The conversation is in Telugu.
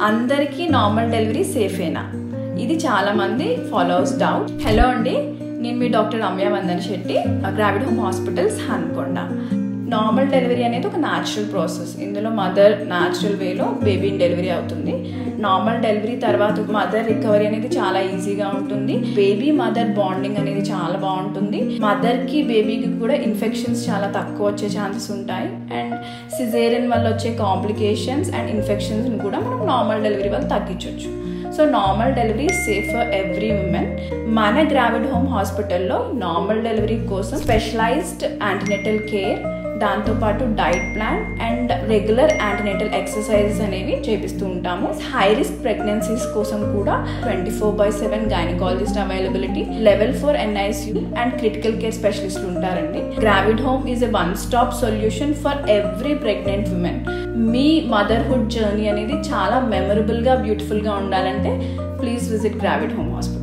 అందరికీ నార్మల్ డెలివరీ సేఫేనా? ఇది చాలామంది ఫాలోవర్స్ డౌట్. హలో అండి, నేను మీ డాక్టర్ రమ్య వందన Shetty, gravid home hospitals Hanamkonda. Normal delivery అనేది ఒక న్యాచురల్ ప్రాసెస్. ఇందులో మదర్ న్యాచురల్ వేలో బేబీని డెలివరీ అవుతుంది. నార్మల్ డెలివరీ తర్వాత మదర్ రికవరీ అనేది చాలా ఈజీగా ఉంటుంది. బేబీ మదర్ బాండింగ్ అనేది చాలా బాగుంటుంది. మదర్కి బేబీకి కూడా ఇన్ఫెక్షన్స్ చాలా తక్కువ వచ్చే ఛాన్సెస్ ఉంటాయి. అండ్ సిజేరియన్ వల్ల వచ్చే కాంప్లికేషన్స్ అండ్ ఇన్ఫెక్షన్స్ని కూడా మనం నార్మల్ డెలివరీ వల్ల తగ్గించవచ్చు. So normal delivery safe for every women. మన గ్రావిడ్ హోమ్ హాస్పిటల్లో నార్మల్ డెలివరీ కోసం స్పెషలైజ్డ్ యాంటీనేటల్ కేర్, దాంతోపాటు diet plan and regular antenatal exercises అనేవి చేపిస్తూ ఉంటాము. హై రిస్క్ ప్రెగ్నెన్సీస్ కోసం కూడా 24/7 gynaecologist availability, level 4 NICU and critical care స్పెషలిస్టులు ఉంటారండి. Gravid Home is a one stop solution for every pregnant women. మీ మదర్హుడ్ జర్నీ అనేది చాలా మెమరబుల్గా, బ్యూటిఫుల్గా ఉండాలంటే please visit Gravid home hospital.